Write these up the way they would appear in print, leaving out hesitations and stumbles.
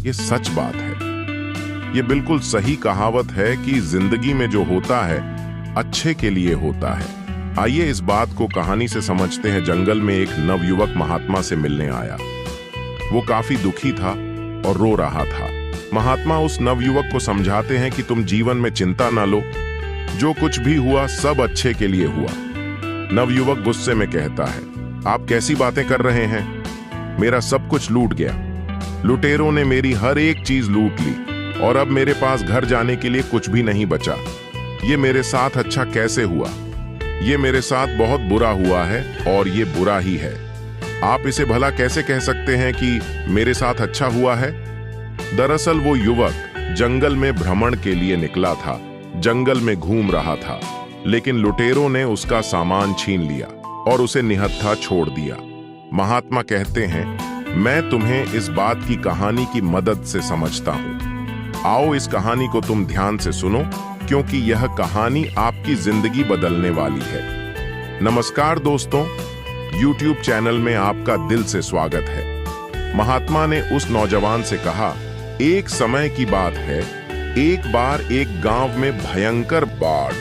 ये सच बात है। ये बिल्कुल सही कहावत है कि जिंदगी में जो होता है अच्छे के लिए होता है। आइए इस बात को कहानी से समझते हैं। जंगल में एक नवयुवक महात्मा से मिलने आया। वो काफी दुखी था और रो रहा था। महात्मा उस नवयुवक को समझाते हैं कि तुम जीवन में चिंता ना लो, जो कुछ भी हुआ सब अच्छे के लिए हुआ। नवयुवक गुस्से में कहता है, आप कैसी बातें कर रहे हैं? मेरा सब कुछ लूट गया। लुटेरों ने मेरी हर एक चीज लूट ली और अब मेरे पास घर जाने के लिए कुछ भी नहीं बचा। ये मेरे साथ अच्छा कैसे हुआ? ये मेरे साथ बहुत बुरा हुआ है और ये बुरा ही है। आप इसे भला कैसे कह सकते हैं कि मेरे साथ अच्छा हुआ है? दरअसल वो युवक जंगल में भ्रमण के लिए निकला था। जंगल में घूम रहा था, लेकिन लुटेरों ने उसका सामान छीन लिया और उसे निहत्था छोड़ दिया। महात्मा कहते हैं, मैं तुम्हें इस बात की कहानी की मदद से समझता हूं। आओ इस कहानी को तुम ध्यान से सुनो, क्योंकि यह कहानी आपकी जिंदगी बदलने वाली है। नमस्कार दोस्तों, YouTube चैनल में आपका दिल से स्वागत है। महात्मा ने उस नौजवान से कहा, एक समय की बात है, एक बार एक गांव में भयंकर बाढ़,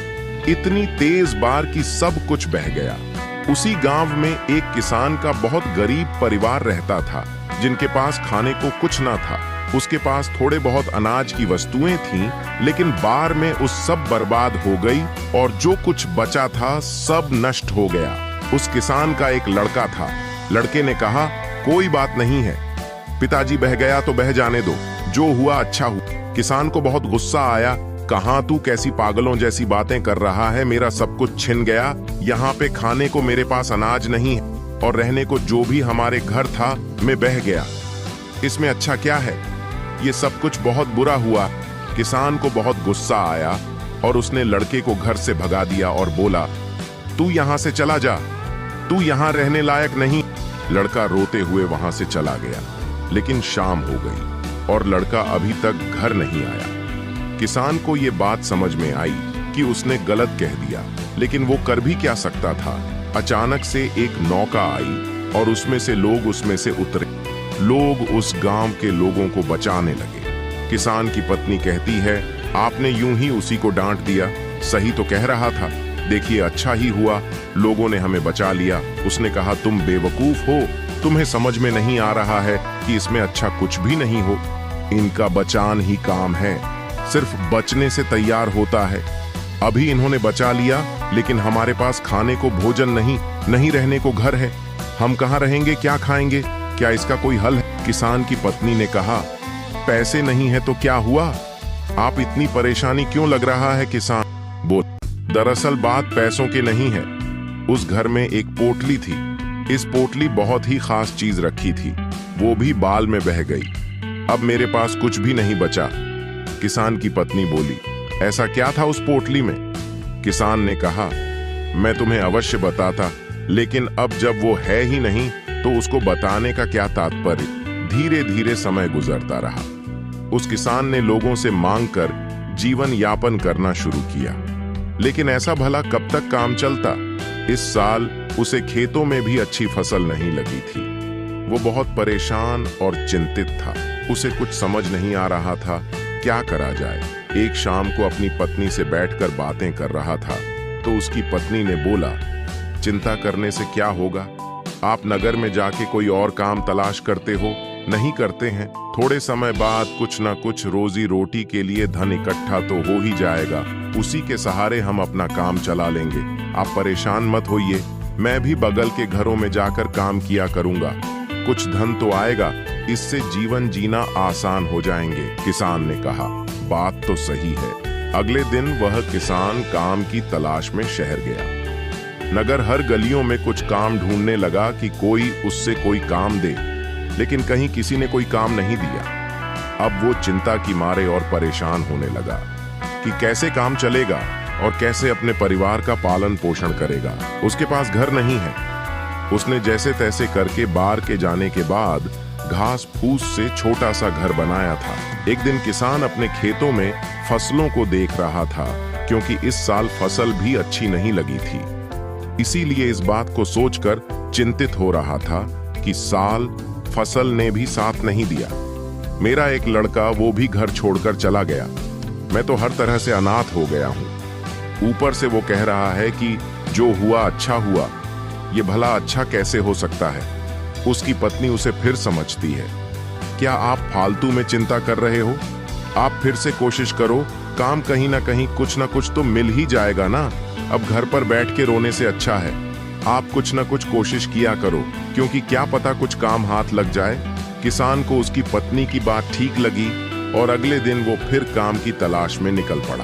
इतनी तेज बाढ़ कि सब कुछ बह गया। उसी गांव में एक किसान का बहुत गरीब परिवार रहता था, जिनके पास खाने को कुछ ना था। उसके पास थोड़े बहुत अनाज की वस्तुएं थीं, लेकिन बाढ़ में उस सब बर्बाद हो गई और जो कुछ बचा था सब नष्ट हो गया। उस किसान का एक लड़का था। लड़के ने कहा, कोई बात नहीं है, पिताजी बह गया तो बह जाने दो, जो हुआ अच्छा हुआ। किसान को बहुत गुस्सा आया। कहां तू कैसी पागलों जैसी बातें कर रहा है? मेरा सब कुछ छिन गया। यहाँ पे खाने को मेरे पास अनाज नहीं है और रहने को जो भी हमारे घर था मैं बह गया। इसमें अच्छा क्या है? ये सब कुछ बहुत बुरा हुआ। किसान को बहुत गुस्सा आया और उसने लड़के को घर से भगा दिया और बोला, तू यहाँ से चला जा, तू यहाँ रहने लायक नहीं। लड़का रोते हुए वहां से चला गया। लेकिन शाम हो गई और लड़का अभी तक घर नहीं आया। किसान को ये बात समझ में आई कि उसने गलत कह दिया, लेकिन वो कर भी क्या सकता था। अचानक से एक नौका आई और उसमें से लोग उसमें से उतरे। लोग उस गांव के लोगों को बचाने लगे। किसान की पत्नी कहती है, आपने यूं ही उसी को डांट दिया, सही तो कह रहा था। देखिए अच्छा ही हुआ, लोगों ने हमें बचा लिया। उसने कहा, तुम बेवकूफ हो, तुम्हें समझ में नहीं आ रहा है कि इसमें अच्छा कुछ भी नहीं हो। इनका बचान ही काम है, सिर्फ बचने से तैयार होता है। अभी इन्होंने बचा लिया, लेकिन हमारे पास खाने को भोजन नहीं रहने को घर है। हम कहाँ रहेंगे, क्या खाएंगे? क्या इसका कोई हल है? किसान की पत्नी ने कहा, पैसे नहीं है तो क्या हुआ? आप इतनी परेशानी क्यों लग रहा है? किसान बोल, दरअसल बात पैसों की नहीं है। उस घर में एक पोटली थी। इस पोटली बहुत ही खास चीज रखी थी, वो भी बाल में बह गई। अब मेरे पास कुछ भी नहीं बचा। किसान की पत्नी बोली, ऐसा क्या था उस पोटली में? किसान ने कहा, मैं तुम्हें अवश्य बताता, लेकिन अब जब वो है ही नहीं तो उसको बताने का क्या तात्पर्य। धीरे धीरे समय गुजरता रहा। उस किसान ने लोगों से मांग कर जीवन यापन करना शुरू किया, लेकिन ऐसा भला कब तक काम चलता? इस साल उसे खेतों में भी अच्छी फसल नहीं लगी थी। वो बहुत परेशान और चिंतित था। उसे कुछ समझ नहीं आ रहा था क्या करा जाए। एक शाम को अपनी पत्नी से बैठकर बातें कर रहा था तो उसकी पत्नी ने बोला, चिंता करने से क्या होगा? आप नगर में जाके कोई और काम तलाश करते हो? नहीं करते हैं? थोड़े समय बाद कुछ ना कुछ रोजी रोटी के लिए धन इकट्ठा तो हो ही जाएगा। उसी के सहारे हम अपना काम चला लेंगे। आप परेशान मत होइए, मैं भी बगल के घरों में जाकर काम किया करूंगा। कुछ धन तो आएगा, इससे जीवन जीना आसान हो जाएंगे। किसान ने कहा, बात तो सही है। अगले दिन वह किसान काम की तलाश में शहर गया। नगर हर गलियों में कुछ काम ढूंढने लगा कि कोई उससे कोई काम दे, लेकिन कहीं किसी ने कोई काम नहीं दिया। अब वो चिंता की मारे और परेशान होने लगा कि कैसे काम चलेगा और कैसे अपने परिवार का पालन पोषण करेगा। उसके पास घर नहीं है। उसने जैसे तैसे करके बाढ़ के जाने के बाद घास फूस से छोटा सा घर बनाया था। एक दिन किसान अपने खेतों में फसलों को देख रहा था, क्योंकि इस साल फसल भी अच्छी नहीं लगी थी। इसीलिए इस बात को सोचकर चिंतित हो रहा था कि साल फसल ने भी साथ नहीं दिया। मेरा एक लड़का वो भी घर छोड़कर चला गया। मैं तो हर तरह से अनाथ हो गया हूँ। ऊपर से वो कह रहा है कि जो हुआ अच्छा हुआ। ये भला अच्छा कैसे हो सकता है? उसकी पत्नी उसे फिर समझती है। क्या आप फालतू में चिंता कर रहे हो? आप फिर से कोशिश करो, काम कहीं ना कहीं कुछ ना कुछ तो मिल ही जाएगा ना। अब घर पर बैठ के रोने से अच्छा है आप कुछ ना कुछ कोशिश किया करो, क्योंकि क्या पता कुछ काम हाथ लग जाए। किसान को उसकी पत्नी की बात ठीक लगी और अगले दिन वो फिर काम की तलाश में निकल पड़ा।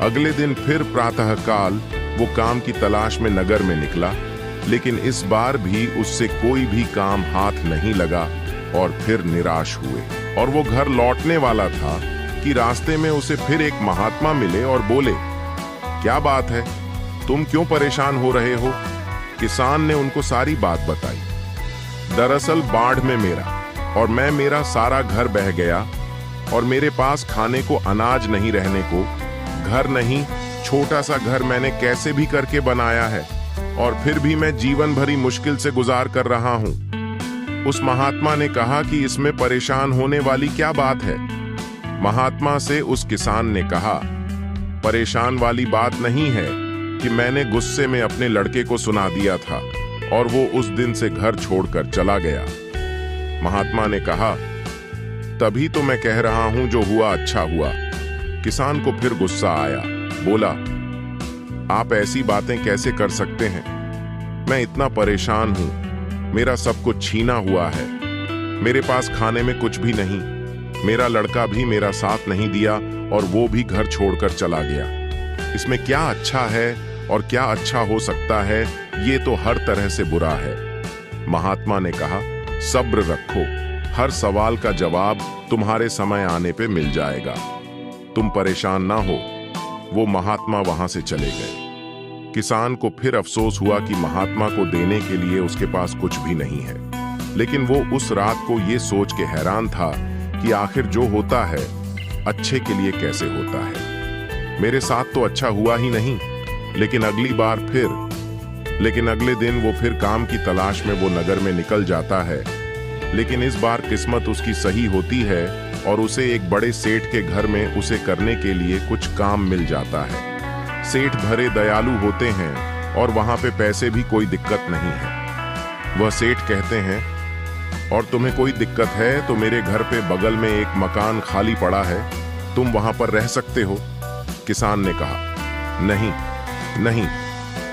अगले दिन फिर प्रातःकाल वो काम की तलाश में नगर में निकला, लेकिन इस बार भी उससे कोई भी काम हाथ नहीं लगा और फिर निराश हुए। और वो घर लौटने वाला था कि रास्ते में उसे फिर एक महात्मा मिले और बोले, क्या बात है, तुम क्यों परेशान हो रहे हो? किसान ने उनको सारी बात बताई। दरअसल बाढ़ में मेरा सारा घर बह गया और मेरे पास खाने को अनाज नहीं रहने को, घर नहीं, छोटा सा घर मैंने कैसे भी करके बनाया है और फिर भी मैं जीवन भरी मुश्किल से गुजार कर रहा हूं। उस महात्मा ने कहा कि इसमें परेशान होने वाली क्या बात है? महात्मा से उस किसान ने कहा, परेशान वाली बात नहीं है कि मैंने गुस्से में अपने लड़के को सुना दिया था और वो उस दिन से घर छोड़कर चला गया। महात्मा ने कहा, तभी तो मैं कह रहा हूं जो हुआ अच्छा हुआ। किसान को फिर गुस्सा आया, बोला, आप ऐसी बातें कैसे कर सकते हैं? मैं इतना परेशान हूं, मेरा सब कुछ छीना हुआ है, मेरे पास खाने में कुछ भी नहीं, मेरा लड़का भी मेरा साथ नहीं दिया और वो भी घर छोड़कर चला गया। इसमें क्या अच्छा है और क्या अच्छा हो सकता है? ये तो हर तरह से बुरा है। महात्मा ने कहा, सब्र रखो, हर सवाल का जवाब तुम्हारे समय आने पे मिल जाएगा, तुम परेशान ना हो। वो महात्मा वहां से चले गए। किसान को फिर अफसोस हुआ कि महात्मा को देने के लिए उसके पास कुछ भी नहीं है, लेकिन वो उस रात को ये सोच के हैरान था कि आखिर जो होता है अच्छे के लिए कैसे होता है। मेरे साथ तो अच्छा हुआ ही नहीं, लेकिन अगले दिन वो फिर काम की तलाश में वो नगर में निकल जाता है। लेकिन इस बार किस्मत उसकी सही होती है और उसे एक बड़े सेठ के घर में उसे करने के लिए कुछ काम मिल जाता है। सेठ भरे दयालु होते हैं और वहां पे पैसे भी कोई दिक्कत नहीं है। वह सेठ कहते हैं, और तुम्हें कोई दिक्कत है तो मेरे घर पे बगल में एक मकान खाली पड़ा है, तुम वहां पर रह सकते हो। किसान ने कहा, नहीं,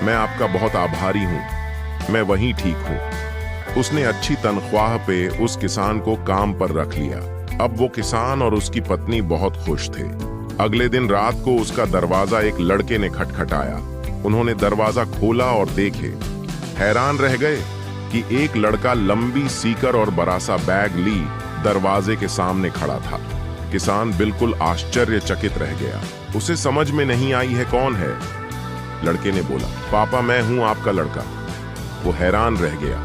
मैं आपका बहुत आभारी हूं, मैं वहीं ठीक हूं। उसने अच्छी तनख्वाह पे उस किसान को काम पर रख लिया। अब वो किसान और उसकी पत्नी बहुत खुश थे। अगले दिन रात को उसका दरवाजा एक लड़के ने खटखटाया। उन्होंने दरवाजा खोला और देखे, हैरान रह गए कि एक लड़का लंबी सीकर और बड़ा सा बैग ली दरवाजे के सामने खड़ा था। किसान बिल्कुल आश्चर्यचकित रह गया। उसे समझ में नहीं आई है कौन है। लड़के ने बोला, पापा मैं हूं आपका लड़का। वो हैरान रह गया,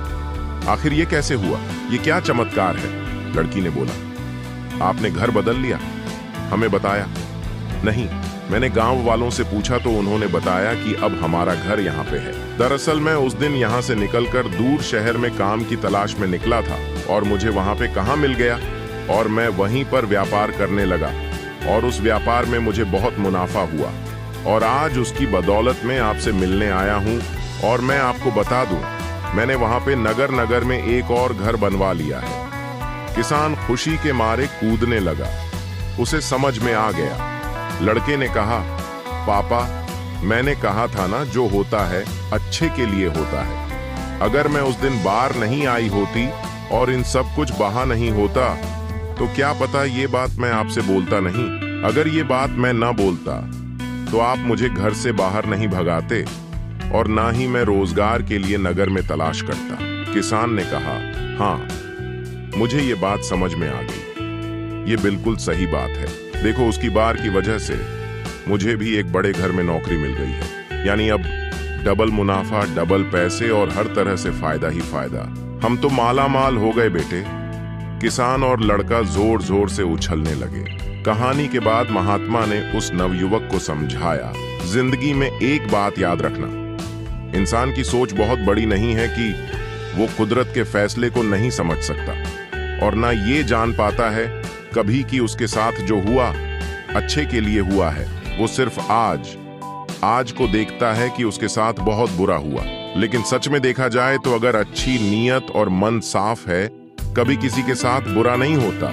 आखिर ये कैसे हुआ? ये क्या चमत्कार है? लड़की ने बोला, आपने घर बदल लिया? हमें बताया नहीं, मैंने गांव वालों से पूछा तो उन्होंने बताया कि अब हमारा घर यहाँ पे है। दरअसल मैं उस दिन यहाँ से निकलकर दूर शहर में काम की तलाश में निकला था और मुझे वहाँ पे कहाँ मिल गया और मैं वहीं पर व्यापार करने लगा और उस व्यापार में मुझे बहुत मुनाफा हुआ और आज उसकी बदौलत में आपसे मिलने आया हूँ। और मैं आपको बता दूं, मैंने वहाँ पे नगर में एक और घर बनवा लिया है। किसान खुशी के मारे कूदने लगा, उसे समझ में आ गया। लड़के ने कहा, पापा मैंने कहा था ना, जो होता है अच्छे के लिए होता है। अगर मैं उस दिन बाहर नहीं आई होती और इन सब कुछ बहा नहीं होता तो क्या पता ये बात मैं आपसे बोलता नहीं। अगर ये बात मैं ना बोलता तो आप मुझे घर से बाहर नहीं भगाते और ना ही मैं रोजगार के लिए नगर में तलाश करता। किसान ने कहा, हाँ मुझे ये बात समझ में आ गई, ये बिल्कुल सही बात है। देखो उसकी बार की वजह से मुझे भी एक बड़े घर में नौकरी मिल गई है, यानी अब डबल मुनाफा, डबल पैसे और हर तरह से फायदा ही फायदा। हम तो माला माल हो गए बेटे। किसान और लड़का जोर जोर से उछलने लगे। कहानी के बाद महात्मा ने उस नवयुवक को समझाया, जिंदगी में एक बात याद रखना, इंसान की सोच बहुत बड़ी नहीं है कि वो कुदरत के फैसले को नहीं समझ सकता और ना ये जान पाता है कभी कि उसके साथ जो हुआ अच्छे के लिए हुआ है। वो सिर्फ आज को देखता है कि उसके साथ बहुत बुरा हुआ। लेकिन सच में देखा जाए तो अगर अच्छी नीयत और मन साफ है, कभी किसी के साथ बुरा नहीं होता।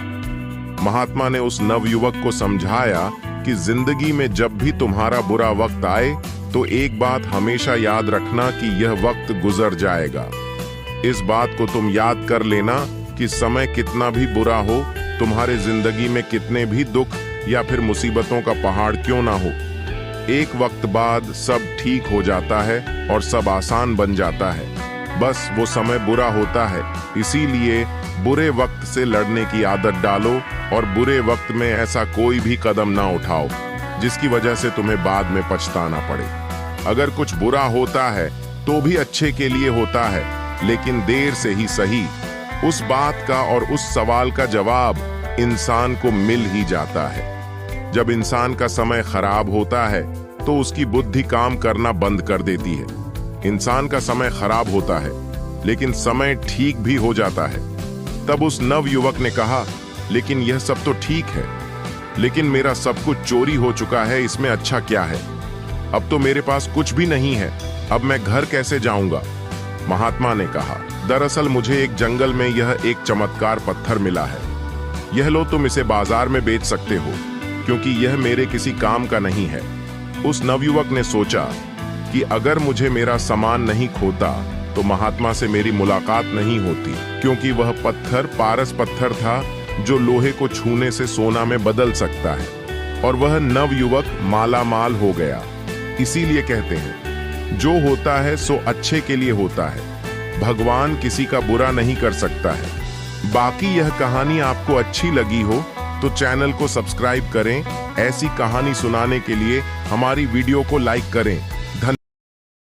महात्मा ने उस नवयुवक को समझाया कि जिंदगी में जब भी तुम्हारा बुरा वक्त आए तो एक बात हमेशा याद रखना कि यह वक्त गुजर जाएगा। इस बात को तुम याद कर लेना कि समय कितना भी बुरा हो, तुम्हारे जिंदगी में कितने भी दुख या फिर मुसीबतों का पहाड़ क्यों ना हो, एक वक्त बाद सब ठीक हो जाता है और सब आसान बन जाता है। बस वो समय बुरा होता है, इसीलिए बुरे वक्त से लड़ने की आदत डालो और बुरे वक्त में ऐसा कोई भी कदम ना उठाओ जिसकी वजह से तुम्हें बाद में पछताना पड़े। अगर कुछ बुरा होता है तो भी अच्छे के लिए होता है, लेकिन देर से ही सही। उस बात का और उस सवाल का जवाब इंसान को मिल ही जाता है। जब इंसान का समय खराब होता है तो उसकी बुद्धि काम करना बंद कर देती है। इंसान का समय खराब होता है लेकिन समय ठीक भी हो जाता है। तब उस नवयुवक ने कहा, लेकिन यह सब तो ठीक है, लेकिन मेरा सब कुछ चोरी हो चुका है, इसमें अच्छा क्या है? अब तो मेरे पास कुछ भी नहीं है, अब मैं घर कैसे जाऊंगा? महात्मा ने कहा, दरअसल मुझे एक जंगल में यह एक चमत्कार पत्थर मिला है। यह लो, तुम इसे बाजार में बेच सकते हो, क्योंकि यह मेरे किसी काम का नहीं है। उस नवयुवक ने सोचा कि अगर मुझे मेरा सामान नहीं खोता तो महात्मा से मेरी मुलाकात नहीं होती, क्योंकि वह पत्थर पारस पत्थर था जो लोहे को छूने से सोना में बदल सकता है। और वह नवयुवक माला माल हो गया। इसीलिए कहते हैं, जो होता है सो अच्छे के लिए होता है। भगवान किसी का बुरा नहीं कर सकता है। बाकी यह कहानी आपको अच्छी लगी हो तो चैनल को सब्सक्राइब करें। ऐसी कहानी सुनाने के लिए हमारी वीडियो को लाइक करें।